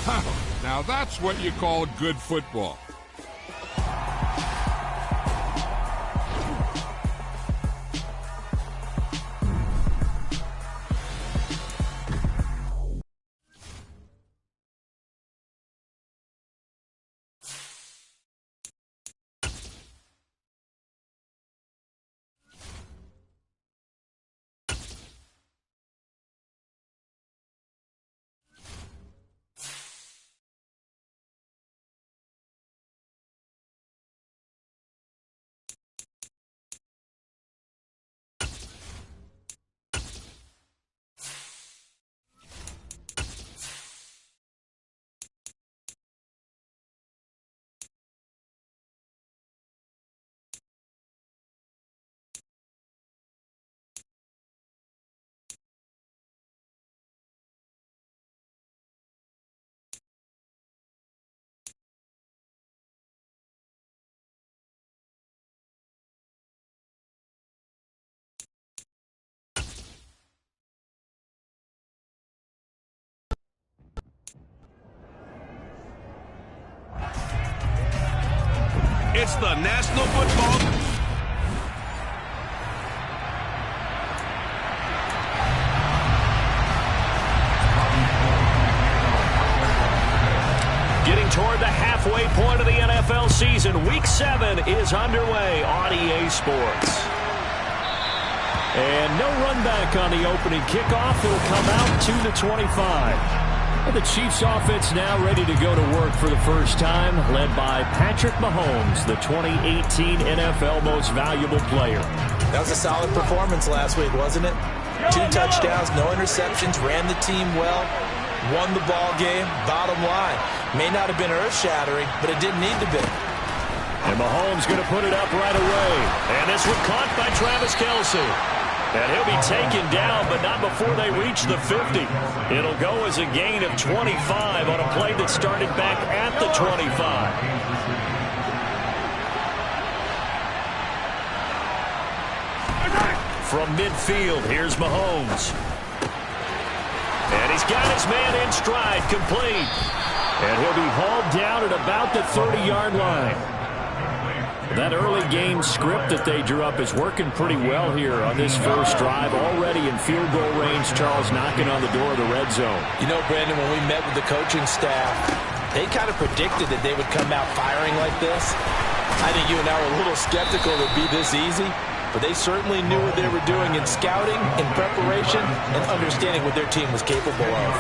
Wow, now that's what you call good football. It's the National Football. Getting toward the halfway point of the NFL season. Week 7 is underway on EA Sports. And no run back on the opening kickoff. It'll come out to the 25. The Chiefs offense now ready to go to work for the first time, led by Patrick Mahomes, the 2018 NFL Most Valuable Player. That was a solid performance last week, wasn't it? 2 touchdowns, no interceptions, ran the team well, won the ball game. Bottom line, may not have been earth-shattering, but it didn't need to be. And Mahomes going to put it up right away. And this one caught by Travis Kelce. And he'll be taken down, but not before they reach the 50. It'll go as a gain of 25 on a play that started back at the 25. From midfield, here's Mahomes. And he's got his man in stride, complete. And he'll be hauled down at about the 30-yard line. That early game script that they drew up is working pretty well here on this first drive. Already in field goal range, Charles knocking on the door of the red zone. You know, Brandon, when we met with the coaching staff, they kind of predicted that they would come out firing like this. I think you and I were a little skeptical it would be this easy, but they certainly knew what they were doing in scouting, in preparation, and understanding what their team was capable of.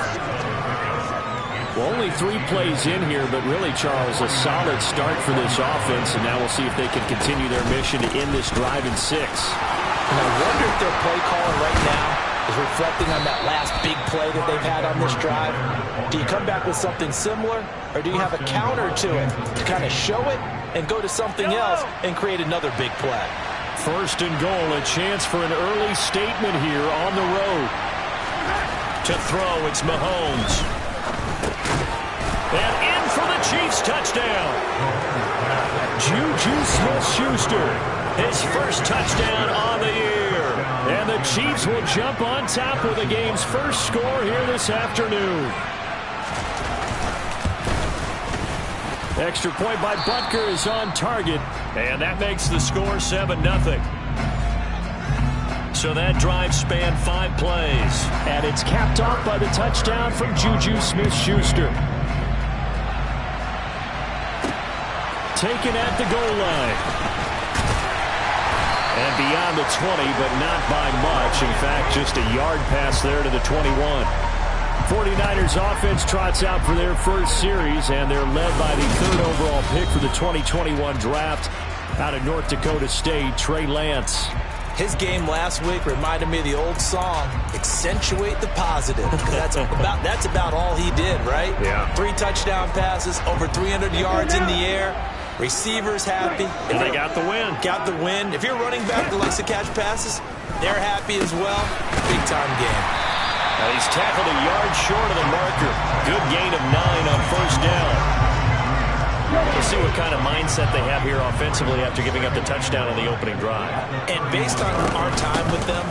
Well, only 3 plays in here, but really, Charles, a solid start for this offense, and now we'll see if they can continue their mission to end this drive in 6. And I wonder if their play calling right now is reflecting on that last big play that they've had on this drive. Do you come back with something similar, or do you have a counter to it to kind of show it and go to something else and create another big play? First and goal, a chance for an early statement here on the road. To throw, it's Mahomes. And in for the Chiefs touchdown. Juju Smith-Schuster, his first touchdown on the year. And the Chiefs will jump on top with the game's first score here this afternoon. Extra point by Butker is on target, and that makes the score 7-0. So that drive spanned 5 plays. And it's capped off by the touchdown from Juju Smith-Schuster. Taken at the goal line. And beyond the 20, but not by much. In fact, just a yard pass there to the 21. 49ers offense trots out for their first series, and they're led by the 3rd overall pick for the 2021 draft out of North Dakota State, Trey Lance. His game last week reminded me of the old song, accentuate the positive. That's about all he did, right? Yeah. 3 touchdown passes, over 300 yards in the air. Receivers happy. And they got the win. Got the win. If you're a running back that likes to catch passes, they're happy as well. Big-time game. And he's tackled a yard short of the marker. Good gain of 9 on first down. We'll see what kind of mindset they have here offensively after giving up the touchdown on the opening drive. And based on our time with them,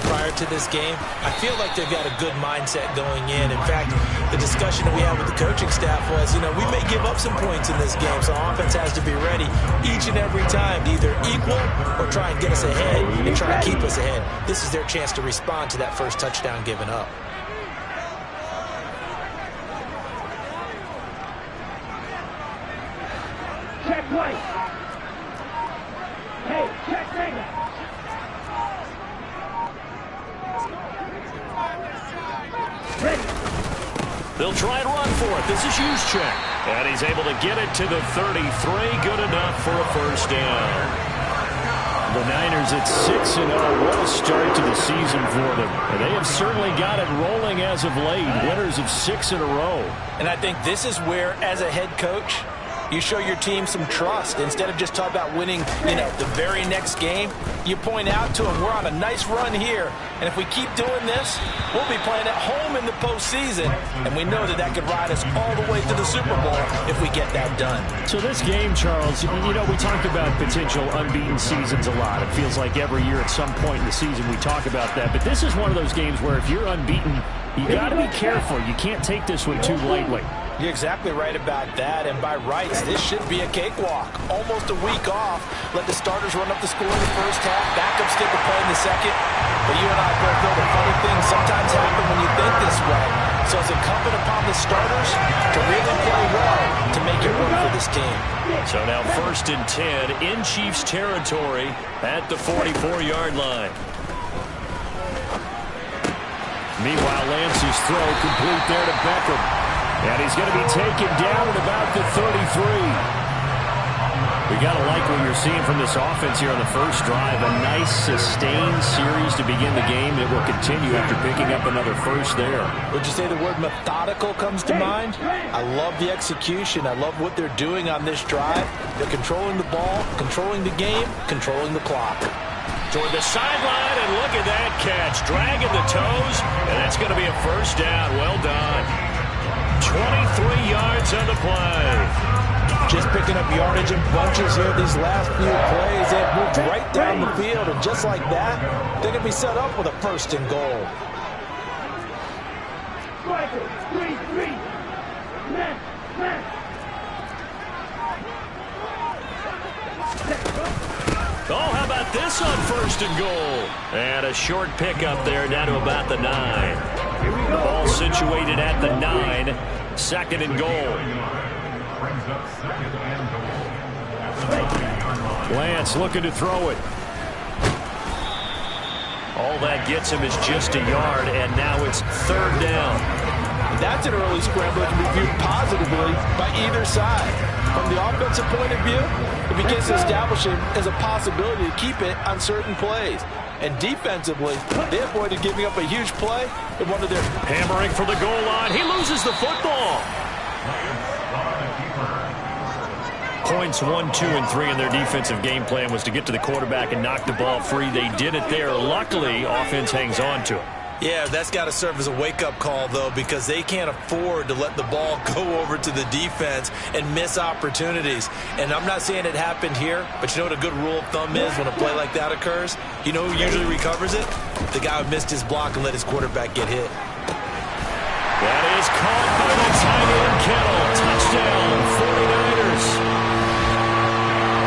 prior to this game, I feel like they've got a good mindset going in. In fact, the discussion that we had with the coaching staff was, we may give up some points in this game, so offense has to be ready each and every time to either equal or try and get us ahead and try and keep us ahead. This is their chance to respond to that first touchdown given up. Check right. Hey, check right. Ready. They'll try and run for it. This is Chise. And he's able to get it to the 33. Good enough for a first down. The Niners at 6-0. What a start to the season for them. And they have certainly got it rolling as of late. Winners of 6 in a row. And I think this is where, as a head coach, you show your team some trust. Instead of just talking about winning, the very next game, you point out to them, we're on a nice run here. And if we keep doing this, we'll be playing at home in the postseason. And we know that could ride us all the way to the Super Bowl if we get that done. So this game, Charles, we talk about potential unbeaten seasons a lot. It feels like every year at some point in the season we talk about that. But this is one of those games where if you're unbeaten, you got to be careful. You can't take this one too lightly. You're exactly right about that, and by rights, this should be a cakewalk. Almost a week off. Let the starters run up the score in the first half, backups stick a play in the second. But you and I both know the funny things sometimes happen when you think this way. So it's incumbent upon the starters to really play well to make it work for this team. So now 1st and 10 in Chiefs territory at the 44-yard line. Meanwhile, Lance's throw complete there to Beckham. And he's going to be taken down at about the 33. We got to like what you're seeing from this offense here on the first drive. A nice, sustained series to begin the game. It will continue after picking up another first there. Would you say the word methodical comes to mind? I love the execution. I love what they're doing on this drive. They're controlling the ball, controlling the game, controlling the clock. Toward the sideline, and look at that catch. Dragging the toes, and that's going to be a first down. Well done. 23 yards on the play. Just picking up yardage in bunches here these last few plays. They've moved right down the field, and just like that, they're going to be set up with a 1st and goal. Striker, 3-3. Man. Oh, how about this on 1st and goal? And a short pickup there down to about the 9. The ball situated at the 9. 2nd and goal. Lance looking to throw it. All that gets him is just a yard, and now it's 3rd down. That's an early scramble that can be viewed positively by either side. From the offensive point of view, it begins to establish it as a possibility to keep it on certain plays. And defensively, they avoided giving up a huge play in one of their... Hammering for the goal line. He loses the football. Points 1, 2, and 3 in their defensive game plan was to get to the quarterback and knock the ball free. They did it there. Luckily, offense hangs on to it. Yeah, that's got to serve as a wake-up call, though, because they can't afford to let the ball go over to the defense and miss opportunities. And I'm not saying it happened here, but you know what a good rule of thumb is when a play like that occurs? You know who usually recovers it? The guy who missed his block and let his quarterback get hit. That is caught by the tight end, Kittle. Touchdown, 49ers.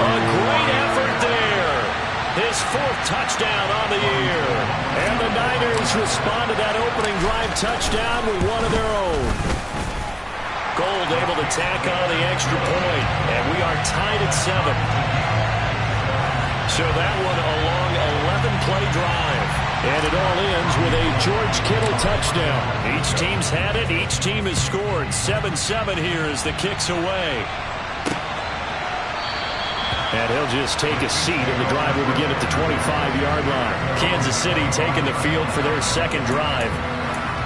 A great effort there. His 4th touchdown on the year. And the Niners respond to that opening drive touchdown with one of their own. Gold able to tack on the extra point. And we are tied at 7. So that one a long 11-play drive. And it all ends with a George Kittle touchdown. Each team's had it. Each team has scored. 7-7 here as the kick's away. And he'll just take a seat, and the drive will begin at the 25-yard line. Kansas City taking the field for their 2nd drive.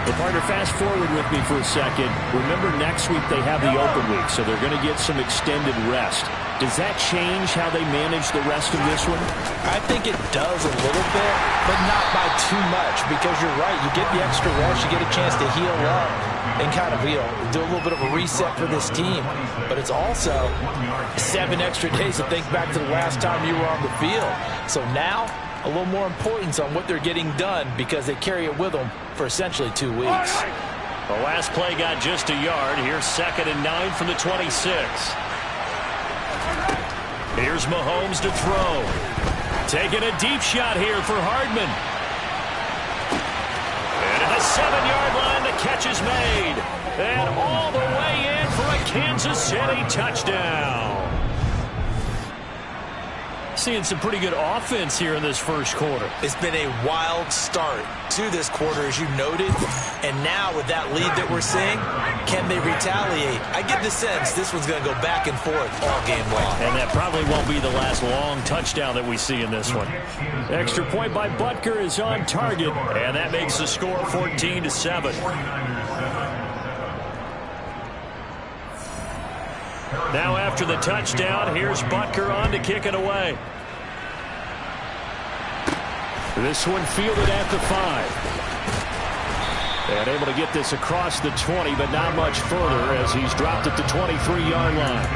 Well, partner, fast forward with me for a second. Remember, next week they have the open week, so they're going to get some extended rest. Does that change how they manage the rest of this one? I think it does a little bit, but not by too much, because you're right. You get the extra rest. You get a chance to heal up. and kind of, do a little bit of a reset for this team. But it's also 7 extra days to think back to the last time you were on the field. So now, a little more importance on what they're getting done because they carry it with them for essentially 2 weeks. The last play got just a yard. Here's 2nd and 9 from the 26. Here's Mahomes to throw. Taking a deep shot here for Hardman. And at the 7-yard line, the catch is made. And all the way in for a Kansas City touchdown. Seeing some pretty good offense here in this first quarter. It's been a wild start to this quarter, as you noted. And now with that lead that we're seeing, can they retaliate? I get the sense this one's going to go back and forth all game long. And that probably won't be the last long touchdown that we see in this one. Extra point by Butker is on target, and that makes the score 14-7. Now after the touchdown, here's Butker on to kick it away. This one fielded at the 5. And able to get this across the 20, but not much further as he's dropped at the 23-yard line.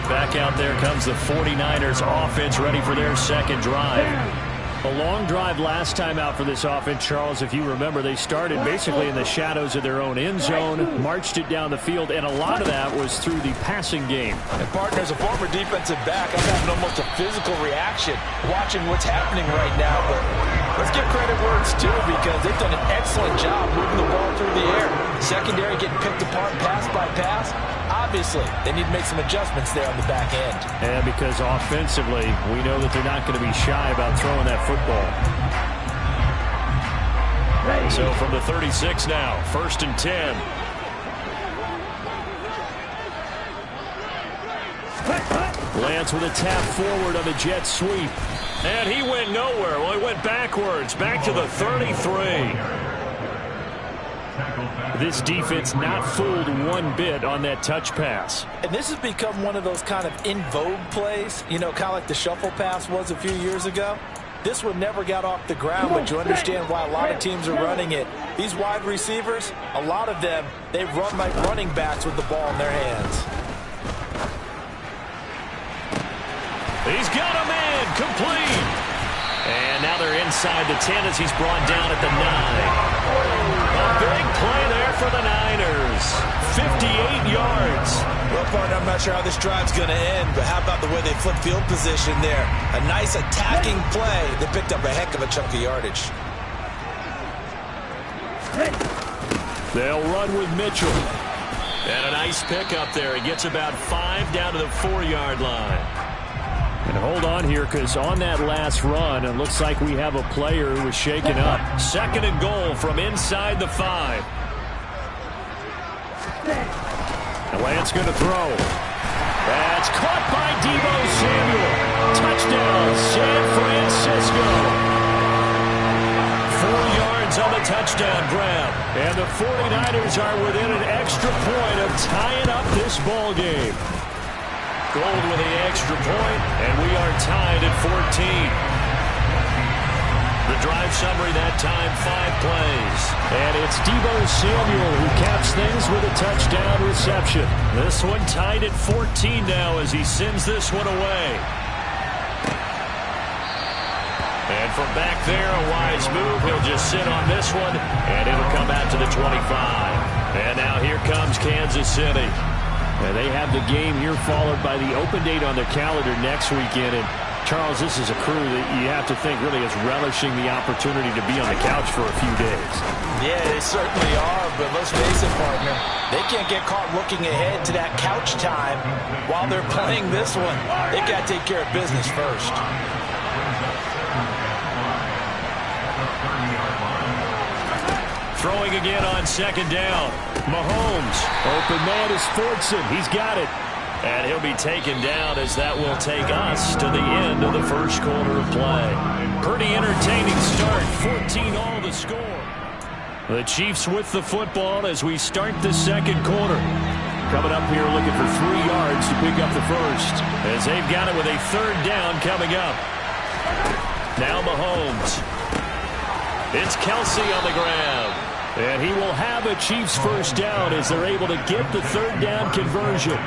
Back out there comes the 49ers offense ready for their second drive. A long drive last time out for this offense, Charles. If you remember, they started basically in the shadows of their own end zone, marched it down the field, and a lot of that was through the passing game. And partner, as a former defensive back, I'm having almost a physical reaction watching what's happening right now. But let's give credit where it's due because they've done an excellent job moving the ball through the air. Secondary getting picked apart pass by pass. Obviously, they need to make some adjustments there on the back end. And because offensively, we know that they're not going to be shy about throwing that football. So from the 36 now, 1st and 10. Lance with a tap forward on the jet sweep. And he went nowhere. Well, he went backwards, back to the 33. This defense not fooled one bit on that touch pass. And this has become one of those kind of in vogue plays, kind of like the shuffle pass was a few years ago. This one never got off the ground, but you understand why a lot of teams are running it. These wide receivers, a lot of them, they run like running backs with the ball in their hands. He's got a man, complete. And now they're inside the 10 as he's brought down at the 9. A big play there for the Niners. 58 yards. Well, partner, I'm not sure how this drive's going to end, but how about the way they flip field position there? A nice attacking play that picked up a heck of a chunk of yardage. They'll run with Mitchell. And a nice pickup there. He gets about 5 down to the 4-yard line. And hold on here, because on that last run, it looks like we have a player who was shaken up. 2nd and goal from inside the 5. And Lance going to throw. That's caught by Deebo Samuel. Touchdown, San Francisco. 4 yards on the touchdown grab. And the 49ers are within an extra point of tying up this ball game. Gold with the extra point, and we are tied at 14. The drive summary that time, 5 plays. And it's Deebo Samuel who caps things with a touchdown reception. This one tied at 14 now as he sends this one away. And from back there, a wise move. He'll just sit on this one, and it'll come out to the 25. And now here comes Kansas City. And they have the game here followed by the open date on their calendar next weekend. And, Charles, this is a crew that you have to think really is relishing the opportunity to be on the couch for a few days. Yeah, they certainly are, but let's face it, partner. They can't get caught looking ahead to that couch time while they're playing this one. They've got to take care of business first. Throwing again on 2nd down. Mahomes. Open man is Fordson. He's got it. And he'll be taken down as that will take us to the end of the first quarter of play. Pretty entertaining start. 14-all the score. The Chiefs with the football as we start the second quarter. Coming up here looking for 3 yards to pick up the first. As they've got it with a 3rd down coming up. Now Mahomes. It's Kelsey on the grab. And he will have a Chiefs first down as they're able to get the third down conversion.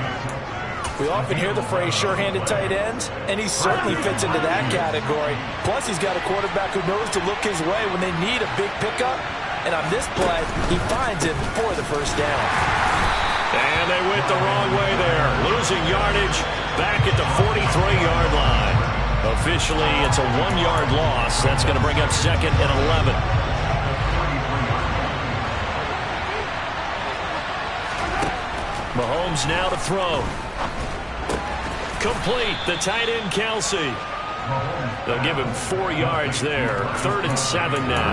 We often hear the phrase sure-handed tight ends, and he certainly fits into that category. Plus, he's got a quarterback who knows to look his way when they need a big pickup. And on this play, he finds it for the first down. And they went the wrong way there, losing yardage back at the 43-yard line. Officially, it's a 1-yard loss. That's going to bring up 2nd and 11. Mahomes now to throw. Complete, the tight end, Chise. They'll give him 4 yards there. 3rd and 7 now.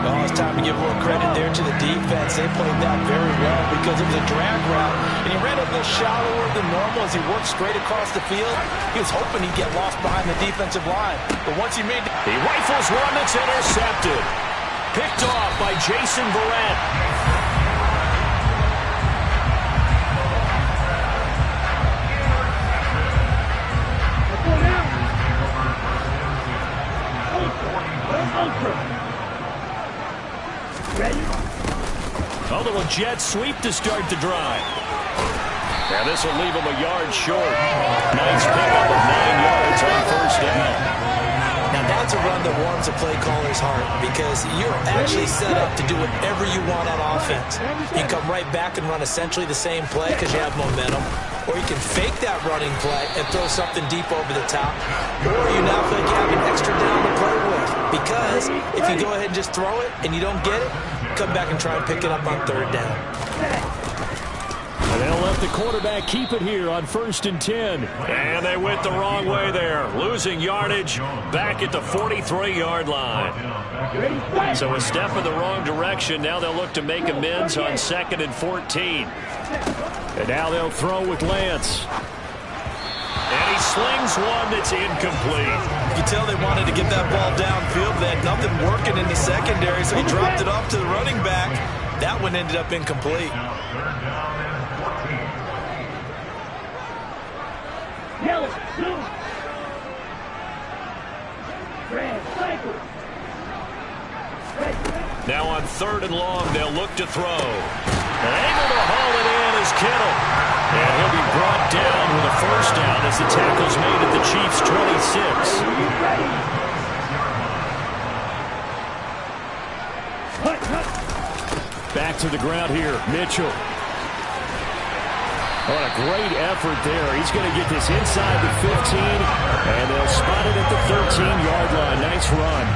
Oh, it's time to give a little credit there to the defense. They played that very well because it was a drag route, and he ran a little shallower than normal as he worked straight across the field. He was hoping he'd get lost behind the defensive line, but once he made... He rifles one that's intercepted. Picked off by Jason Verrett. A little jet sweep to start the drive. Now this will leave him a yard short. Nice pickup of 9 yards on first down. Now that's a run that warms a play caller's heart because you're actually set up to do whatever you want on offense. You can come right back and run essentially the same play because you have momentum. Or you can fake that running play and throw something deep over the top. Or you now feel like you have an extra down to play with. Because if you go ahead and just throw it and you don't get it, come back and try and pick it up on 3rd down. And they'll let the quarterback keep it here on 1st and 10. And they went the wrong way there, losing yardage back at the 43-yard line. So a step in the wrong direction. Now they'll look to make amends on 2nd and 14. And now they'll throw with Lance. And he slings one that's incomplete. You can tell they wanted to get that ball downfield. They had nothing working in the secondary, so he dropped it off to the running back. That one ended up incomplete. Now on 3rd and long, they'll look to throw. And able to haul it in is Kittle. And he'll be brought down with a first down as the tackle's made at the Chiefs' 26. Back to the ground here, Mitchell. What a great effort there. He's going to get this inside the 15, and they'll spot it at the 13-yard line. Nice run.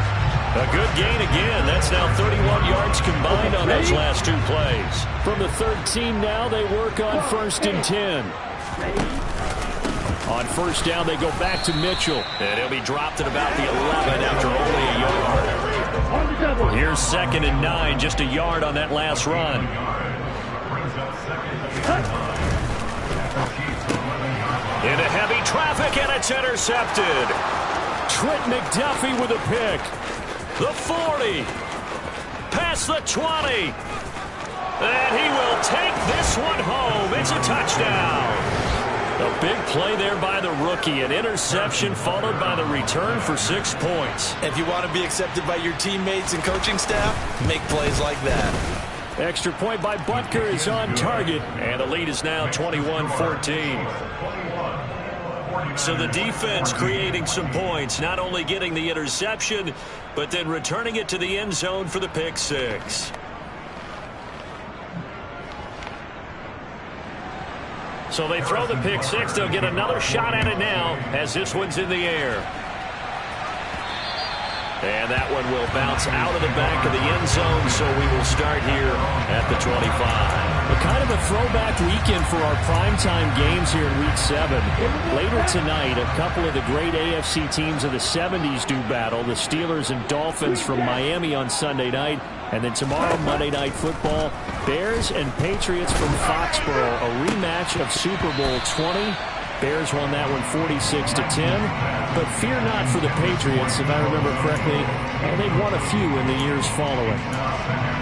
A good gain again. That's now 31 yards combined on those last 2 plays. From the 13 now, they work on 1st and 10. On first down, they go back to Mitchell. And he'll be dropped at about the 11 after only a yard. Here's 2nd and 9, just a yard on that last run. Into heavy traffic, and it's intercepted. Trent McDuffie with a pick. The 40. Past the 20. And he will take this one home. It's a touchdown. A big play there by the rookie. An interception followed by the return for 6 points. If you want to be accepted by your teammates and coaching staff, make plays like that. Extra point by Butker is on target. And the lead is now 21-14. So the defense creating some points, not only getting the interception, but then returning it to the end zone for the pick 6. So they throw the pick 6. They'll get another shot at it now as this one's in the air. And that one will bounce out of the back of the end zone, so we will start here at the 25. Kind of a throwback weekend for our primetime games here in Week 7. Later tonight, a couple of the great AFC teams of the 70s do battle. The Steelers and Dolphins from Miami on Sunday night. And then tomorrow, Monday Night Football, Bears and Patriots from Foxborough. A rematch of Super Bowl 20. Bears won that one 46-10. But fear not for the Patriots, if I remember correctly. And they've won a few in the years following.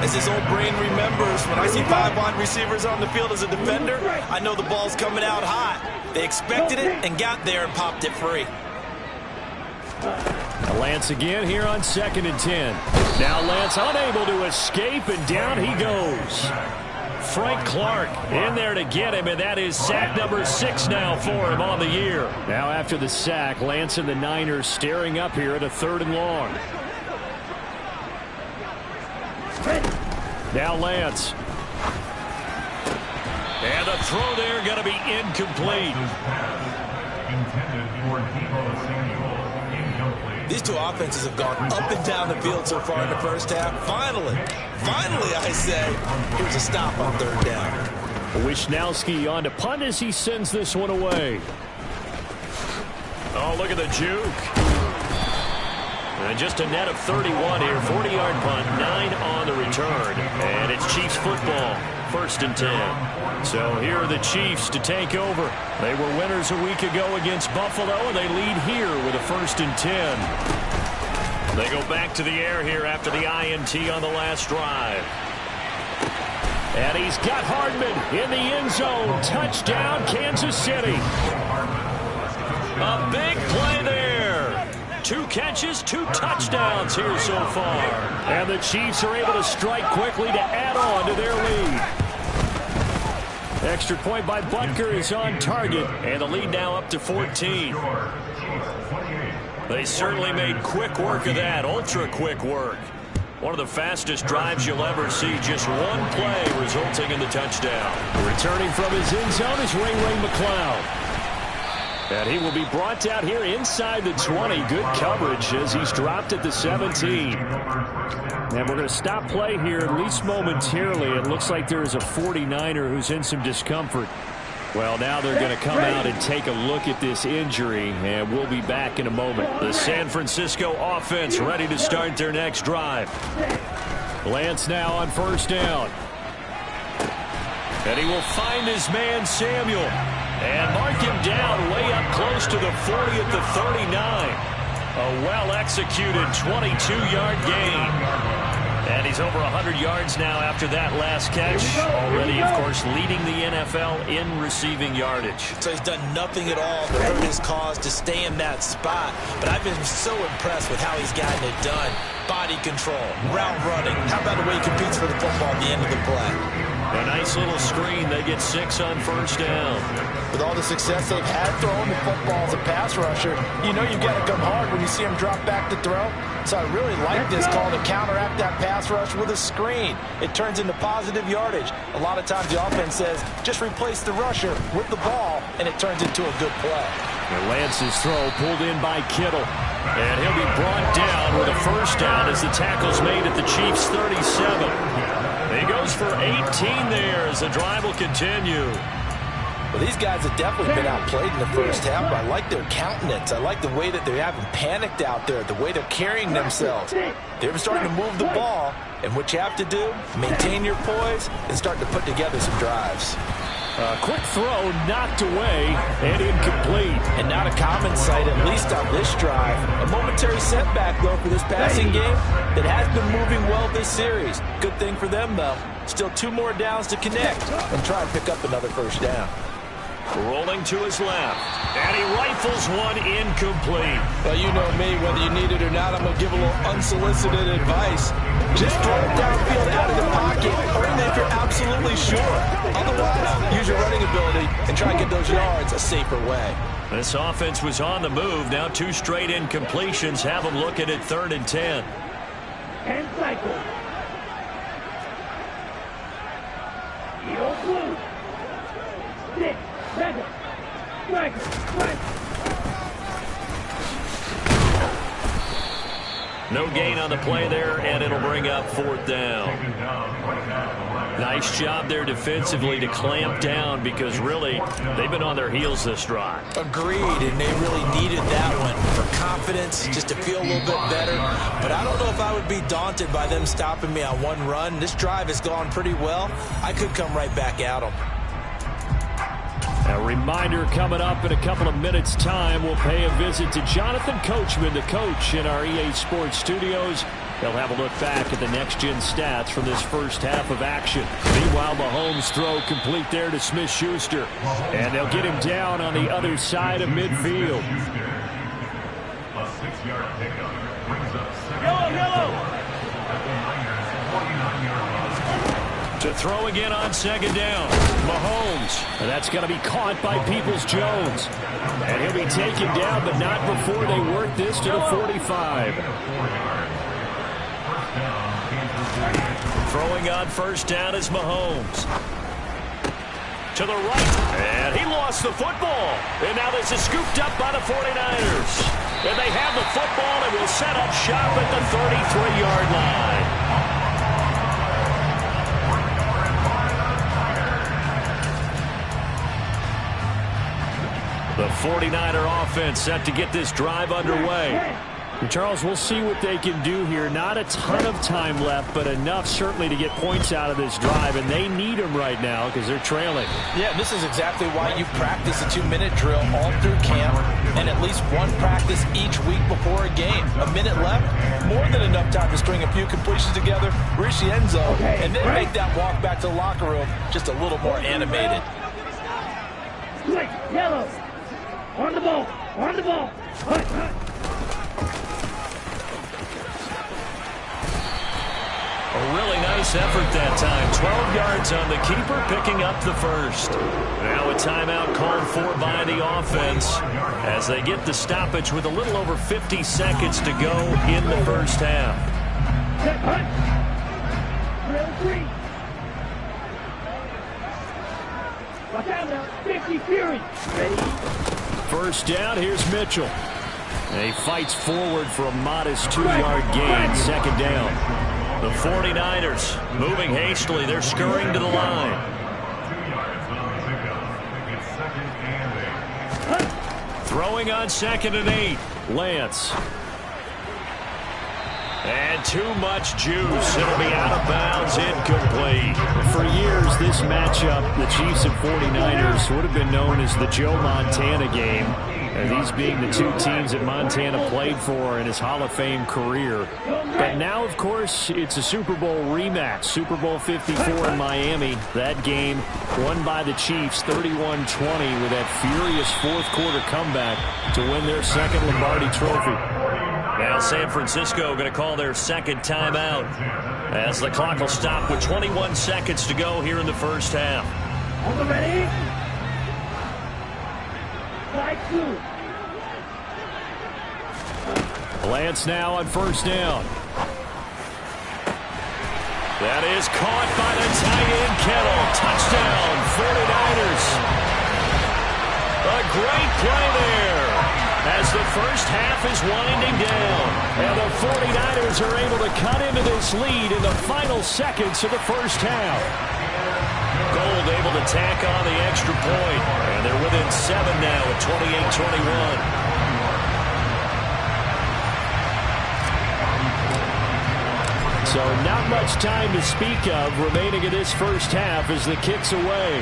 As his old brain remembers, when I see 5 wide receivers on the field as a defender, I know the ball's coming out hot. They expected it and got there and popped it free. Lance again here on 2nd and 10. Now Lance unable to escape, and down he goes. Frank Clark in there to get him, and that is sack number 6 now for him on the year. Now after the sack, Lance and the Niners staring up here at a 3rd and long. Now Lance. And the throw there going to be incomplete. These two offenses have gone up and down the field so far in the first half. Finally, I say, here's a stop on 3rd down. Wisnowski on to punt as he sends this one away. Oh, look at the juke. And just a net of 31 here. 40-yard punt, 9 on the return. And it's Chiefs football, 1st and 10. So here are the Chiefs to take over. They were winners a week ago against Buffalo, and they lead here with a 1st and 10. They go back to the air here after the INT on the last drive. And he's got Hardman in the end zone. Touchdown, Kansas City. A big play there. 2 catches, 2 touchdowns here so far. And the Chiefs are able to strike quickly to add on to their lead. Extra point by Butker is on target, and the lead now up to 14. They certainly made quick work of that, ultra quick work. One of the fastest drives you'll ever see, just one play resulting in the touchdown. Returning from his end zone is Ray McCloud. And he will be brought out here inside the 20. Good coverage as he's dropped at the 17. And we're going to stop play here, at least momentarily. It looks like there is a 49er who's in some discomfort. Well, now they're going to come out and take a look at this injury, and we'll be back in a moment. The San Francisco offense ready to start their next drive. Lance now on 1st down. And he will find his man Samuel and mark him down way up close to the 40 at the 39. A well-executed 22-yard gain. And he's over 100 yards now after that last catch. Already, of course, leading the NFL in receiving yardage. So he's done nothing at all to hurt his cause to stay in that spot. But I've been so impressed with how he's gotten it done. Body control, route running. How about the way he competes for the football at the end of the play? A nice little screen. They get 6 on 1st down. With all the success they've had throwing the football as a pass rusher, you know you've got to come hard when you see him drop back to throw. So I really like this call to counteract that pass rush with a screen. It turns into positive yardage. A lot of times the offense says, just replace the rusher with the ball, and it turns into a good play. And Lance's throw pulled in by Kittle. And he'll be brought down with a 1st down as the tackle's made at the Chiefs' 37. He goes for 18 there as the drive will continue. Well, these guys have definitely been outplayed in the first half, but I like their countenance. I like the way that they haven't panicked out there, the way they're carrying themselves. They're starting to move the ball, and what you have to do, maintain your poise and start to put together some drives. A quick throw knocked away and incomplete. And not a common sight, at least on this drive. A momentary setback, though, for this passing game that has been moving well this series. Good thing for them, though. Still 2 more downs to connect and try and pick up another 1st down. Rolling to his left. And he rifles one incomplete. Well, you know me, whether you need it or not, I'm going to give a little unsolicited advice. Just throw it downfield out of the pocket, only if you're absolutely sure. Otherwise, use your running ability and try and get those yards a safer way. This offense was on the move. Now 2 straight incompletions have them looking at 3rd and 10. And cycle. Heel blue. 6, 7. Strike. No gain on the play there, and it'll bring up 4th down. Nice job there defensively to clamp down because really they've been on their heels this drive. Agreed, and they really needed that one for confidence, just to feel a little bit better. But I don't know if I would be daunted by them stopping me on one run. This drive has gone pretty well. I could come right back at them. A reminder coming up in a couple of minutes' time, we'll pay a visit to Jonathan Coachman, the coach in our EA Sports studios. They'll have a look back at the next-gen stats from this first half of action. Meanwhile, Mahomes' throw complete there to Smith-Schuster. And they'll get him down on the other side of midfield. A 6-yard pickup. To throw again on second down. Mahomes. And that's going to be caught by Peoples-Jones. And he'll be taken down, but not before they work this to the 45. Throwing on first down is Mahomes. To the right. And he lost the football. And now this is scooped up by the 49ers. And they have the football and will set up shop at the 33-yard line. The 49er offense set to get this drive underway. And Charles, we'll see what they can do here. Not a ton of time left, but enough certainly to get points out of this drive, and they need them right now because they're trailing. Yeah, this is exactly why you practice a 2-minute drill all through camp and at least one practice each week before a game. A minute left, more than enough time to string a few completions together, reach the end zone, and then make that walk back to the locker room just a little more animated. Switch, yellow. On the ball, on the ball. Hut, hut. A really nice effort that time. 12 yards on the keeper, picking up the first. Now a timeout called for by the offense as they get the stoppage with a little over 50 seconds to go in the first half. Set, hut. Drill 3. Watch out now. 50 Fury. Ready? First down, here's Mitchell. And he fights forward for a modest 2-yard gain. Second down. The 49ers moving hastily. They're scurrying to the line. Throwing on 2nd and 8. Lance. And too much juice. It'll be out of bounds, incomplete. For years, this matchup, the Chiefs and 49ers, would have been known as the Joe Montana game. And these being the two teams that Montana played for in his Hall of Fame career. But now, of course, it's a Super Bowl rematch. Super Bowl 54 in Miami. That game won by the Chiefs 31-20 with that furious fourth-quarter comeback to win their second Lombardi trophy. Now San Francisco going to call their second timeout as the clock will stop with 21 seconds to go here in the first half. On the ready? Side 2. Lance now on first down. That is caught by the tight end Kittle. Touchdown, 49ers. A great play there as the first half is winding down. And the 49ers are able to cut into this lead in the final seconds of the first half. Gold able to tack on the extra point. And they're within 7 now at 28-21. So not much time to speak of remaining in this first half as the kick's away.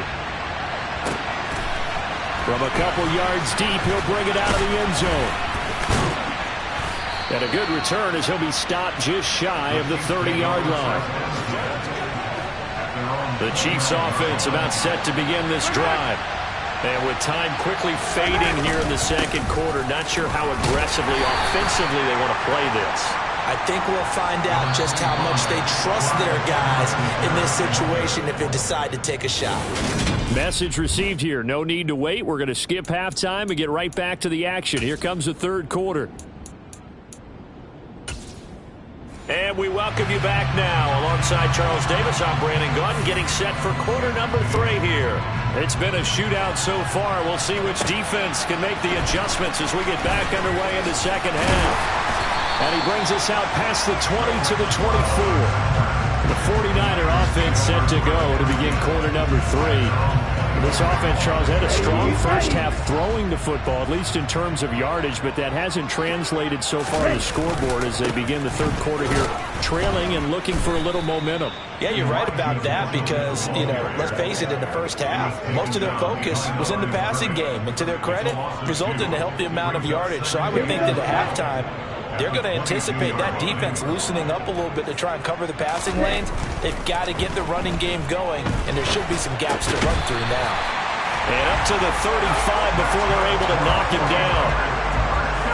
From a couple yards deep, he'll bring it out of the end zone. And a good return as he'll be stopped just shy of the 30-yard line. The Chiefs offense about set to begin this drive. And with time quickly fading here in the second quarter, not sure how aggressively, offensively they want to play this. I think we'll find out just how much they trust their guys in this situation if they decide to take a shot. Message received here. No need to wait. We're going to skip halftime and get right back to the action. Here comes the third quarter. And we welcome you back now. Alongside Charles Davis, I'm Brandon Gaudin, getting set for quarter number 3 here. It's been a shootout so far. We'll see which defense can make the adjustments as we get back underway in the second half. And he brings us out past the 20 to the 24. The 49er offense set to go to begin quarter number 3. This offense, Charles, had a strong first half throwing the football, at least in terms of yardage, but that hasn't translated so far to the scoreboard as they begin the third quarter here, trailing and looking for a little momentum. Yeah, you're right about that because, let's face it, in the first half, most of their focus was in the passing game. And to their credit, resulted in a healthy amount of yardage. So I would think that at halftime, they're going to anticipate that defense loosening up a little bit to try and cover the passing lanes. They've got to get the running game going, and there should be some gaps to run through now. And up to the 35 before they're able to knock him down.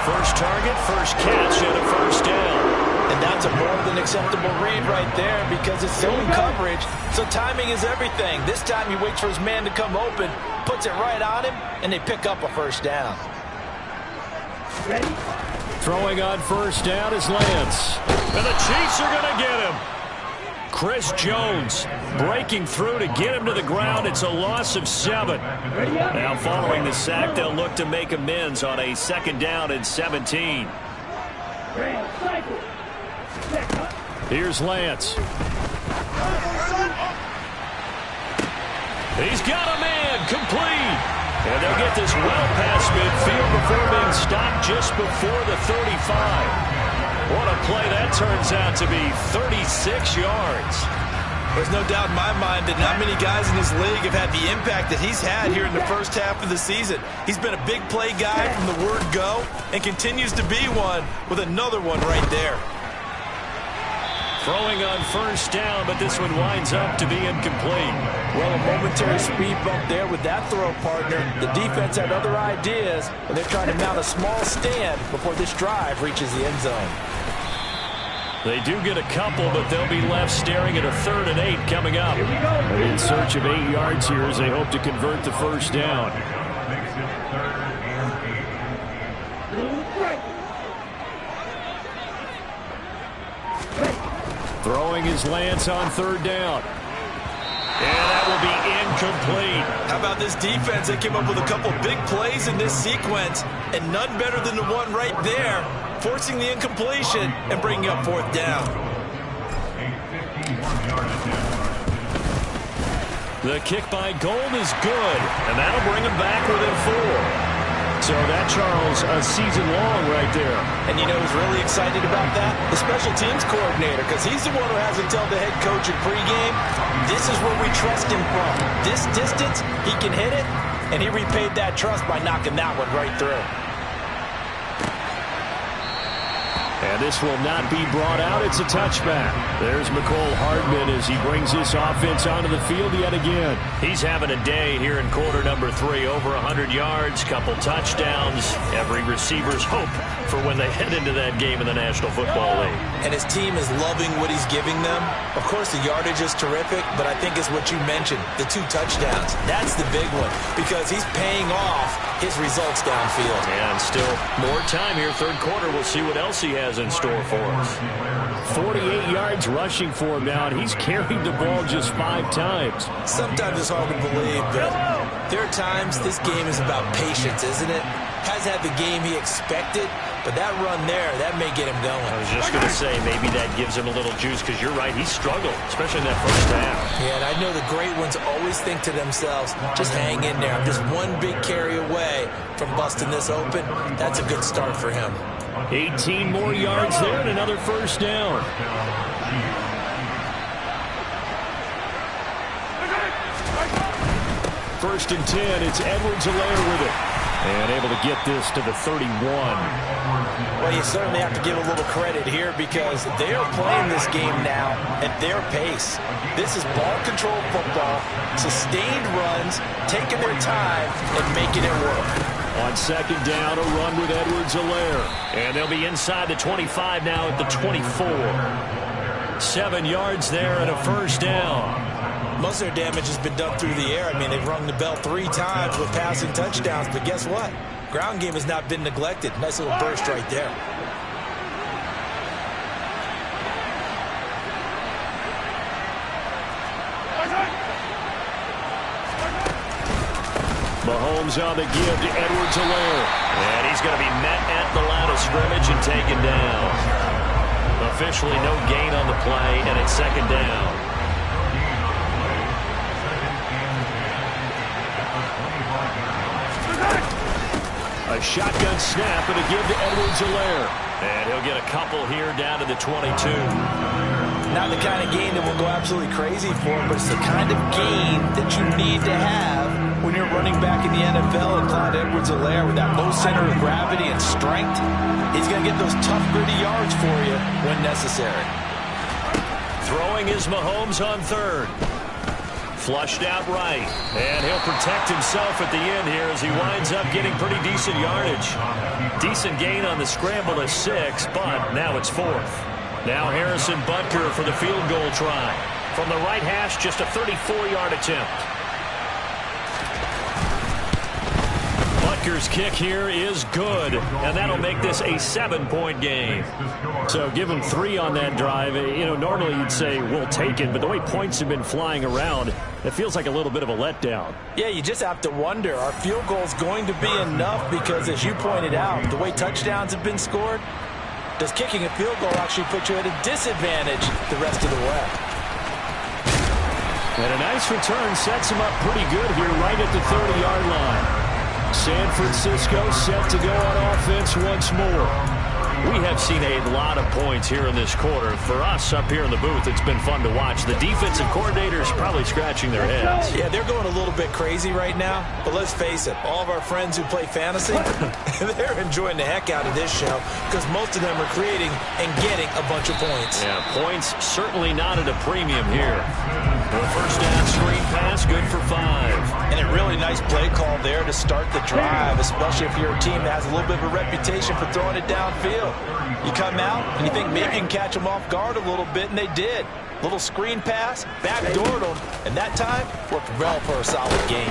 First target, first catch, and a first down. And And that's a more than acceptable read right there because it's zone coverage, so timing is everything. This time he waits for his man to come open, puts it right on him, and they pick up a first down. Ready? Throwing on first down is Lance. And the Chiefs are going to get him. Chris Jones breaking through to get him to the ground. It's a loss of 7. Now following the sack, they'll look to make amends on a 2nd down and 17. Here's Lance. He's got a man complete. And they'll get this well past midfield before being stopped just before the 35. What a play that turns out to be, 36 yards. There's no doubt in my mind that not many guys in this league have had the impact that he's had here in the first half of the season. He's been a big play guy from the word go and continues to be one with another one right there. Throwing on first down, but this one winds up to be incomplete. Well, a momentary speed bump there with that throw, partner. The defense had other ideas, and they're trying to mount a small stand before this drive reaches the end zone. They do get a couple, but they'll be left staring at a 3rd and 8 coming up. In search of 8 yards here as they hope to convert the first down. Throwing is Lance on 3rd down. And that will be incomplete. How about this defense? They came up with a couple big plays in this sequence, and none better than the one right there, forcing the incompletion and bringing up 4th down. The kick by Gold is good, and that'll bring him back within 4. So that, Charles, a season long right there. And you know who's really excited about that? The special teams coordinator, because he's the one who has to tell the head coach in pregame, this is where we trust him from. This distance, he can hit it, and he repaid that trust by knocking that one right through. And this will not be brought out. It's a touchback. There's McCole Hardman as he brings this offense onto the field yet again. He's having a day here in quarter number 3. Over 100 yards, couple touchdowns. Every receiver's hope for when they head into that game in the National Football League. And his team is loving what he's giving them. Of course, the yardage is terrific, but I think it's what you mentioned, the 2 touchdowns. That's the big one because he's paying off his results downfield. And still more time here, 3rd quarter. We'll see what else he has in store for us. 48 yards rushing for him now, and he's carried the ball just 5 times. Sometimes it's hard to believe, but there are times this game is about patience, isn't it? Hasn't had the game he expected, but that run there, that may get him going. I was just going to say, maybe that gives him a little juice, because you're right, he struggled, especially in that first half. Yeah, and I know the great ones always think to themselves, just hang in there. I'm just one big carry away from busting this open. That's a good start for him. 18 more yards there and another first down. First and 10, it's Edwards-Helaire with it. And able to get this to the 31. Well, you certainly have to give a little credit here because they are playing this game now at their pace. This is ball control football, sustained runs, taking their time and making it work. On 2nd down, a run with Edwards-Helaire. And they'll be inside the 25 now at the 24. 7 yards there and a first down. Most of their damage has been done through the air. I mean, they've rung the bell 3 times with passing touchdowns, but guess what? Ground game has not been neglected. Nice little burst right there. Mahomes on the give to Edwards-Helaire. And he's going to be met at the line of scrimmage and taken down. Officially no gain on the play, and it's 2nd down. A shotgun snap and a give to Edwards-Helaire. And he'll get a couple here down to the 22. Not the kind of gain that will go absolutely crazy for him, but it's the kind of gain that you need to have when you're running back in the NFL. And Clyde Edwards-Helaire, with that low center of gravity and strength, he's going to get those tough, gritty yards for you when necessary. Throwing is Mahomes on 3rd. Flushed out right, and he'll protect himself at the end here as he winds up getting pretty decent yardage. Decent gain on the scramble to 6, but now it's 4th. Now Harrison Butker for the field goal try. From the right hash, just a 34-yard attempt. Butker's kick here is good, and that'll make this a 7-point game. So give him 3 on that drive. You know, normally you'd say we'll take it, but the way points have been flying around, it feels like a little bit of a letdown. Yeah, you just have to wonder, are field goals going to be enough? Because as you pointed out, the way touchdowns have been scored, does kicking a field goal actually put you at a disadvantage the rest of the way? And a nice return sets him up pretty good here right at the 30-yard line. San Francisco set to go on offense once more. We have seen a lot of points here in this quarter. For us up here in the booth, it's been fun to watch. The defensive coordinators probably scratching their heads. Yeah, they're going a little bit crazy right now. But let's face it, all of our friends who play fantasy, they're enjoying the heck out of this show because most of them are creating and getting a bunch of points. Yeah, points certainly not at a premium here. The first down screen pass, good for 5. And a really nice play call there to start the drive, especially if you're a team that has a little bit of a reputation for throwing it downfield. You come out and you think maybe you can catch them off guard a little bit, and they did. Little screen pass, backdoored them, and that time worked well for a solid gain.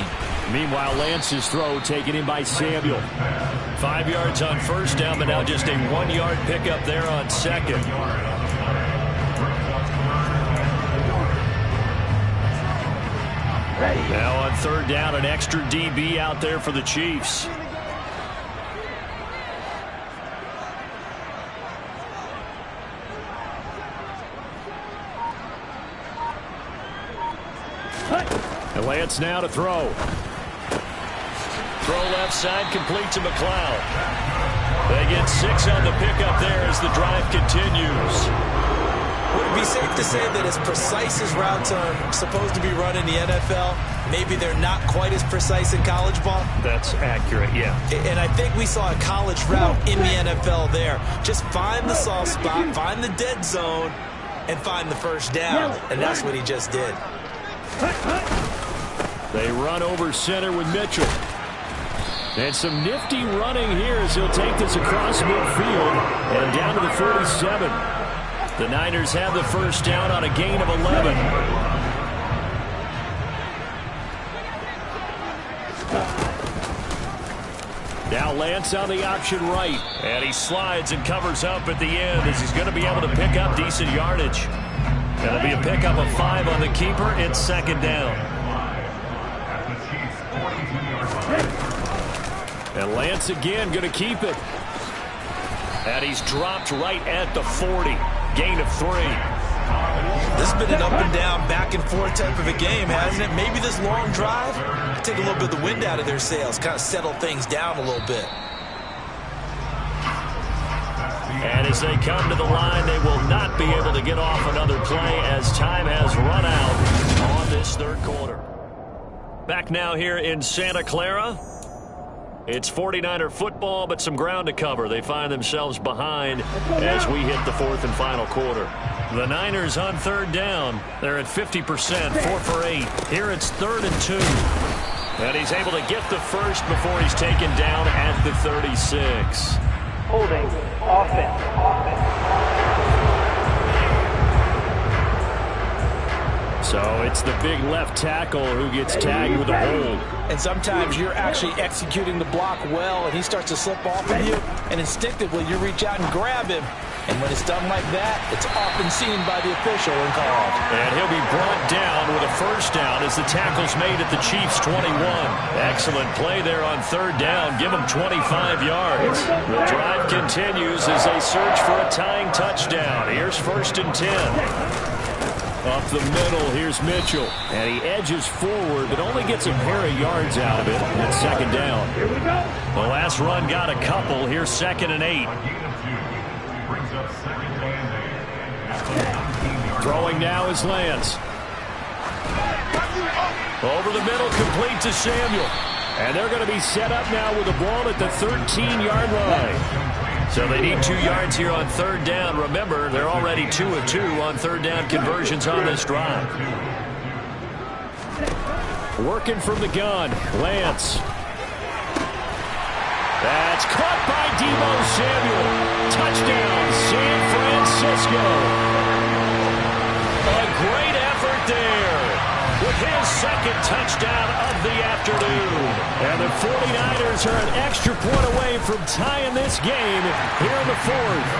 Meanwhile, Lance's throw taken in by Samuel. 5 yards on first down, but now just a 1-yard pickup there on second. Now on third down, an extra DB out there for the Chiefs. And Lance now to throw. Throw left side, complete to McLeod. They get 6 on the pickup there as the drive continues. Would it be safe to say that as precise as routes are supposed to be run in the NFL, maybe they're not quite as precise in college ball? That's accurate, yeah. And I think we saw a college route in the NFL there. Just find the soft spot, find the dead zone, and find the first down. And that's what he just did. They run over center with Mitchell. And some nifty running here as he'll take this across midfield and down to the 47. The Niners have the first down on a gain of 11. Now Lance on the option right. And he slides and covers up at the end as he's going to be able to pick up decent yardage. That'll be a pickup of 5 on the keeper. It's second down. And Lance again going to keep it. And he's dropped right at the 40. Gain of 3. This has been an up and down, back and forth type of a game, hasn't it? Maybe this long drive could take a little bit of the wind out of their sails, kind of settle things down a little bit. And as they come to the line, they will not be able to get off another play as time has run out on this third quarter. Back now here in Santa Clara. It's 49er football, but some ground to cover. They find themselves behind as we hit the fourth and final quarter. The Niners on third down. They're at 50%, 4 for 8. Here it's 3rd and 2. And he's able to get the first before he's taken down at the 36. Holding offense. So it's the big left tackle who gets tagged with a hold. And sometimes you're actually executing the block well, and he starts to slip off of you, and instinctively you reach out and grab him. And when it's done like that, it's often seen by the official and called. And he'll be brought down with a first down as the tackle's made at the Chiefs' 21. Excellent play there on third down. Give them 25 yards. The drive continues as they search for a tying touchdown. Here's 1st and 10. Up the middle, here's Mitchell. And he edges forward, but only gets a pair of yards out of it. And it's second down. Here we go. The last run got a couple. Here's 2nd and 8. Throwing now is Lance. Over the middle, complete to Samuel. And they're going to be set up now with the ball at the 13-yard line. So they need 2 yards here on third down. Remember, they're already 2 of 2 on third down conversions on this drive. Working from the gun, Lance. That's caught by Deebo Samuel. Touchdown, San Francisco. A great effort there with his second touchdown of the afternoon. And the 49ers are an extra point away from tying this game here in the fourth.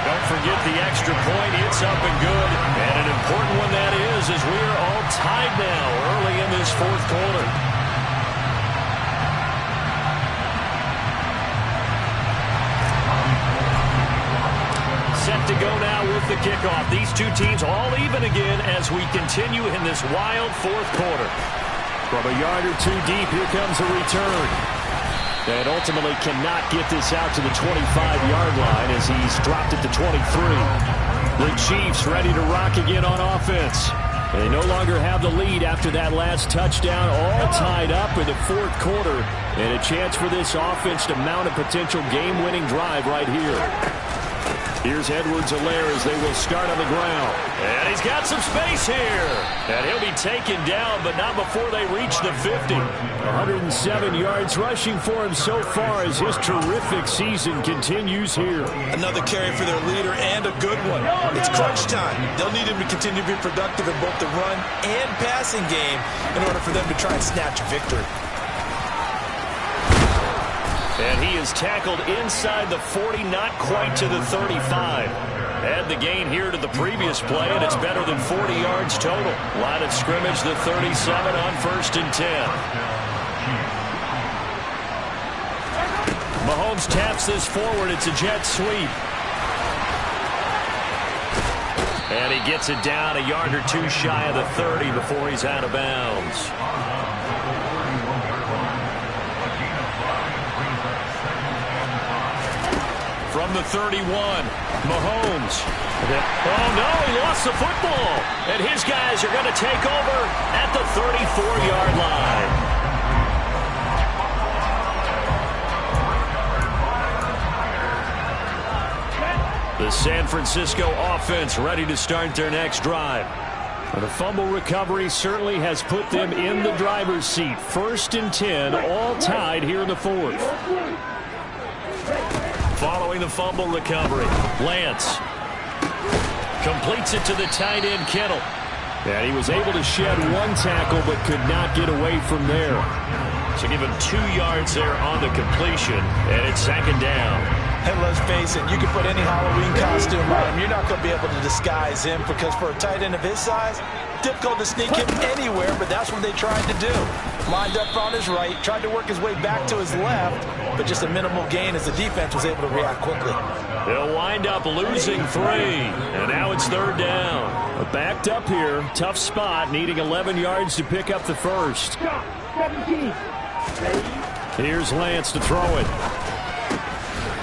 Don't forget the extra point. It's up and good. And an important one that is, as we are all tied now early in this fourth quarter. Set to go now with the kickoff. These two teams all even again as we continue in this wild fourth quarter. From a yard or two deep, here comes a return. And ultimately cannot get this out to the 25-yard line as he's dropped it to 23. The Chiefs ready to rock again on offense. They no longer have the lead after that last touchdown, all tied up in the fourth quarter. And a chance for this offense to mount a potential game-winning drive right here. Here's Edwards-Helaire as they will start on the ground. And he's got some space here. And he'll be taken down, but not before they reach the 50. 107 yards rushing for him so far as his terrific season continues here. Another carry for their leader and a good one. It's crunch time. They'll need him to continue to be productive in both the run and passing game in order for them to try and snatch a victory. And he is tackled inside the 40, not quite to the 35. Add the gain here to the previous play, and it's better than 40 yards total. Line of scrimmage, the 37 on 1st and 10. Mahomes taps this forward. It's a jet sweep. And he gets it down a yard or two shy of the 30 before he's out of bounds. From the 31, Mahomes. Oh, no, he lost the football. And his guys are going to take over at the 34-yard line. The San Francisco offense ready to start their next drive. The fumble recovery certainly has put them in the driver's seat. 1st and 10, all tied here in the fourth. Following the fumble recovery, Lance completes it to the tight end, Kittle. And he was able to shed one tackle but could not get away from there. So give him 2 yards there on the completion, and it's 2nd down. And let's face it, you can put any Halloween costume on him. You're not going to be able to disguise him because for a tight end of his size, difficult to sneak him anywhere, but that's what they tried to do. Lined up on his right, tried to work his way back to his left, but just a minimal gain as the defense was able to react quickly. They'll wind up losing 3, and now it's 3rd down. Backed up here, tough spot, needing 11 yards to pick up the first. Here's Lance to throw it.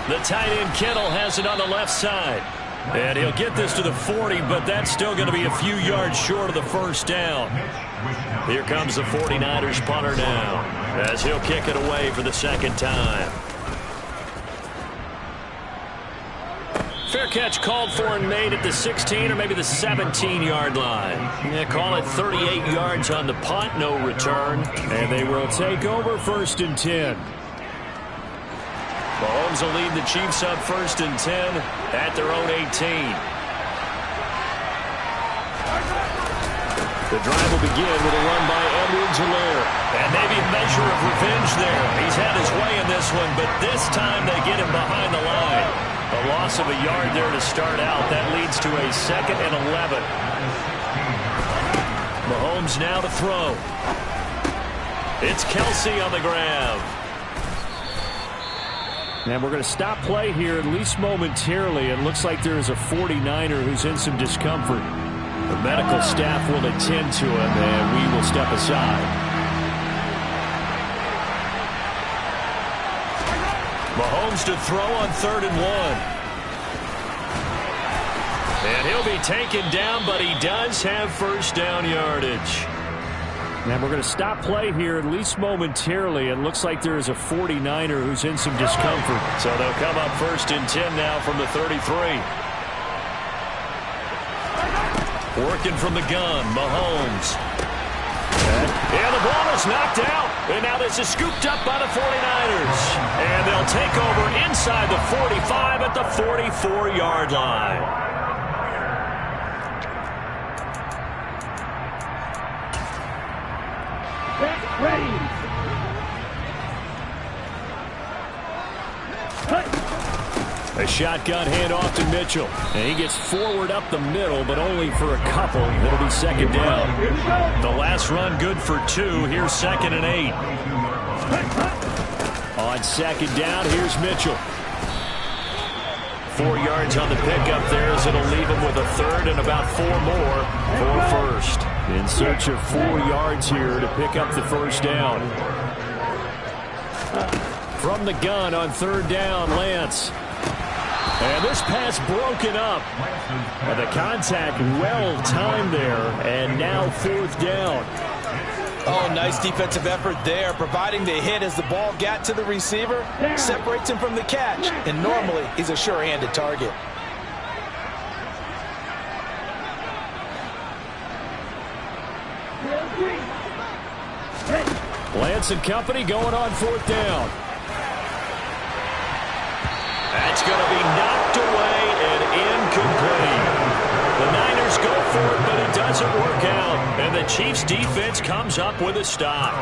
The tight end Kittle has it on the left side. And he'll get this to the 40, but that's still going to be a few yards short of the first down. Here comes the 49ers punter now, as he'll kick it away for the 2nd time. Fair catch called for and made at the 16 or maybe the 17-yard line. Yeah, call it 38 yards on the punt, no return. And they will take over 1st and 10. Mahomes will lead the Chiefs up 1st and 10 at their own 18. The drive will begin with a run by Edwards-Helaire. And maybe a measure of revenge there. He's had his way in this one, but this time they get him behind the line. A loss of a yard there to start out. That leads to a 2nd and 11. Mahomes now to throw. It's Kelsey on the grab. And we're going to stop play here, at least momentarily. It looks like there is a 49er who's in some discomfort. The medical staff will attend to him, and we will step aside. Mahomes to throw on 3rd and 1. And he'll be taken down, but he does have first down yardage. And we're going to stop play here, at least momentarily. It looks like there is a 49er who's in some discomfort. So they'll come up 1st and 10 now from the 33. Working from the gun, Mahomes. And the ball is knocked out. And now this is scooped up by the 49ers. And they'll take over inside the 45 at the 44-yard line. Back ready. A shotgun handoff to Mitchell. And he gets forward up the middle, but only for a couple. It'll be second down. The last run good for 2. Here's 2nd and 8. On second down, here's Mitchell. 4 yards on the pickup there as it'll leave him with a third and about 4 more for first. In search of 4 yards here to pick up the first down. From the gun on third down, Lance. And this pass broken up. And the contact well timed there. And now 4th down. Oh, nice defensive effort there, providing the hit as the ball got to the receiver, separates him from the catch, and normally he's a sure-handed target. Lance and company going on 4th down. That's going to be knocked away and incomplete. The Niners go for it, but it doesn't work out. And the Chiefs' defense comes up with a stop.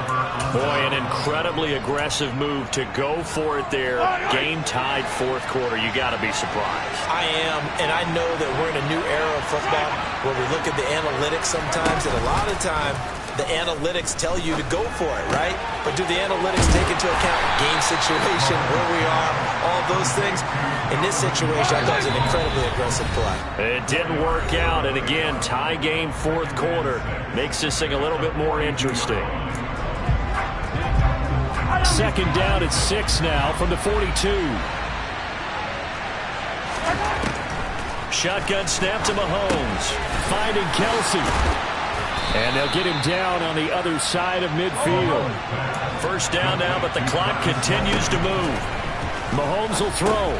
Boy, an incredibly aggressive move to go for it there. Game-tied 4th quarter. You got to be surprised. I am, and I know that we're in a new era of football where we look at the analytics sometimes, and a lot of time the analytics tell you to go for it, right? But do the analytics take into account game situation, where we are, all those things? In this situation, I thought it was an incredibly aggressive play. It didn't work out, and again, tie game 4th quarter makes this thing a little bit more interesting. Second down at 6 now from the 42. Shotgun snap to Mahomes, finding Kelsey. And they'll get him down on the other side of midfield. First down now, but the clock continues to move. Mahomes will throw.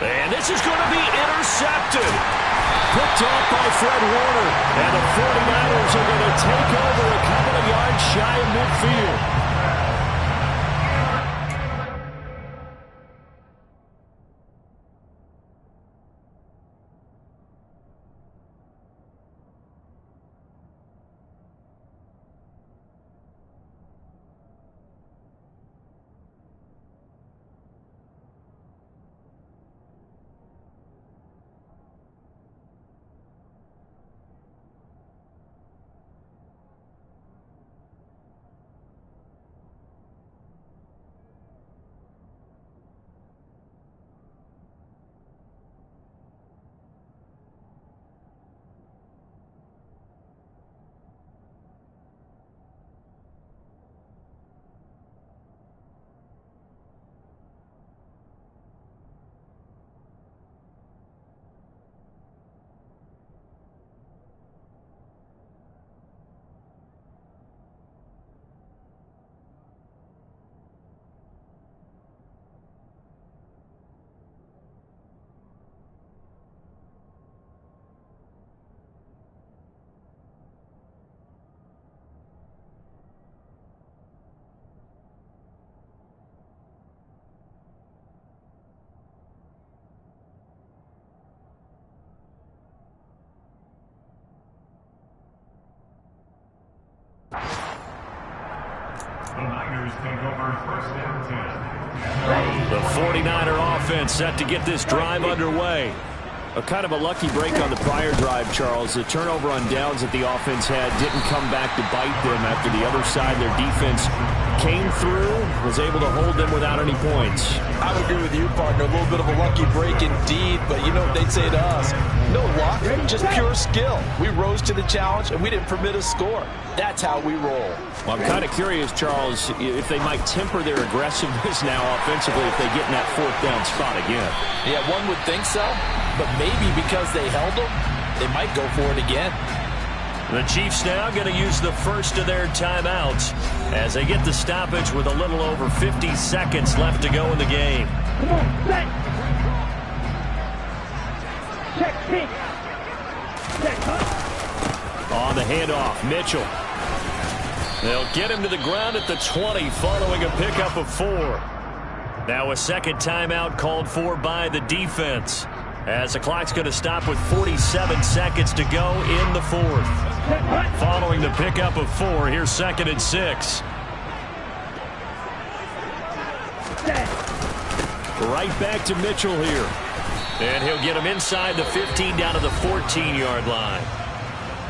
And this is going to be intercepted. Picked off by Fred Warner. And the 49ers are going to take over a couple of yards shy of midfield. The Niners take over first down 10. The 49er offense set to get this drive underway. A kind of a lucky break on the prior drive, Charles. The turnover on downs that the offense had didn't come back to bite them after the other side. Their defense came through, was able to hold them without any points. I would agree with you, partner. A little bit of a lucky break indeed, but you know what they'd say to us? No luck, just pure skill. We rose to the challenge, and we didn't permit a score. That's how we roll. Well, I'm kind of curious, Charles, if they might temper their aggressiveness now offensively if they get in that 4th down spot again. Yeah, one would think so, but maybe because they held them, they might go for it again. The Chiefs now going to use the first of their timeouts as they get the stoppage with a little over 50 seconds left to go in the game. Come on, set. Check, kick. Set, huh? On the handoff, Mitchell. They'll get him to the ground at the 20 following a pickup of 4. Now a second timeout called for by the defense, as the clock's going to stop with 47 seconds to go in the 4th. Following the pickup of 4, here's 2nd and 6. Right back to Mitchell here. And he'll get him inside the 15 down to the 14-yard line.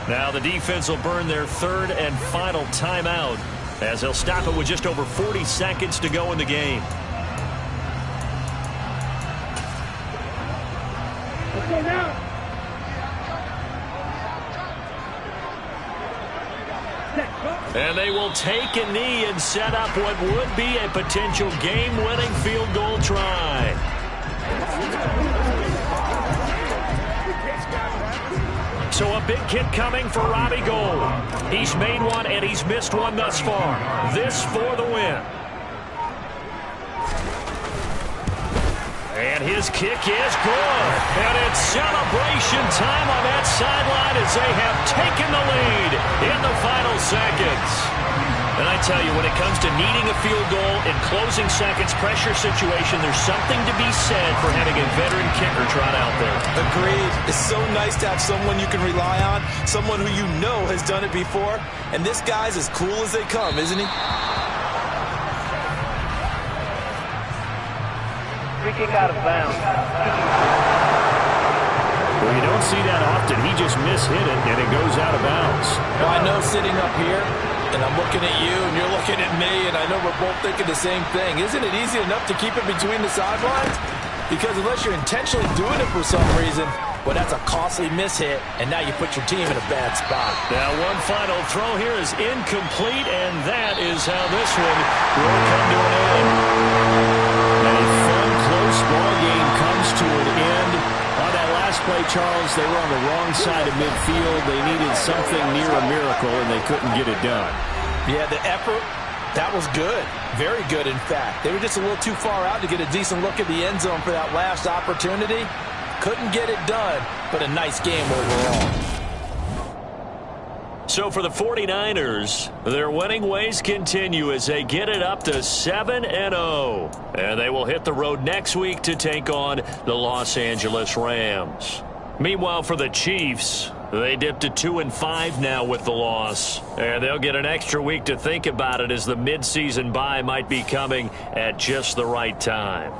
Now the defense will burn their 3rd and final timeout, as they'll stop it with just over 40 seconds to go in the game. Let's go now. And they will take a knee and set up what would be a potential game-winning field goal try. So a big kick coming for Robbie Gould. He's made one and he's missed one thus far. This for the win. And his kick is good. And it's celebration time on that sideline as they have taken the lead in the final seconds. And I tell you, when it comes to needing a field goal in closing seconds, pressure situation, there's something to be said for having a veteran kicker trot out there. Agreed. It's so nice to have someone you can rely on, someone who you know has done it before. And this guy's as cool as they come, isn't he? Free kick out of bounds. Well, you don't see that often. He just mishit it, and it goes out of bounds. Well, I know sitting up here, and I'm looking at you, and you're looking at me, and I know we're both thinking the same thing. Isn't it easy enough to keep it between the sidelines? Because unless you're intentionally doing it for some reason, well, that's a costly mishit, and now you put your team in a bad spot. Now, one final throw here is incomplete, and that is how this one will come to an end. A fun, close ball game comes to an end. On that last play, Charles, they were on the wrong side of midfield. They needed something near a miracle, and they couldn't get it done. Yeah, the effort, that was good. Very good, in fact. They were just a little too far out to get a decent look at the end zone for that last opportunity. Couldn't get it done, but a nice game overall. So for the 49ers, their winning ways continue as they get it up to 7-0. And they will hit the road next week to take on the Los Angeles Rams. Meanwhile, for the Chiefs, they dipped to 2-5 now with the loss. And they'll get an extra week to think about it as the midseason bye might be coming at just the right time.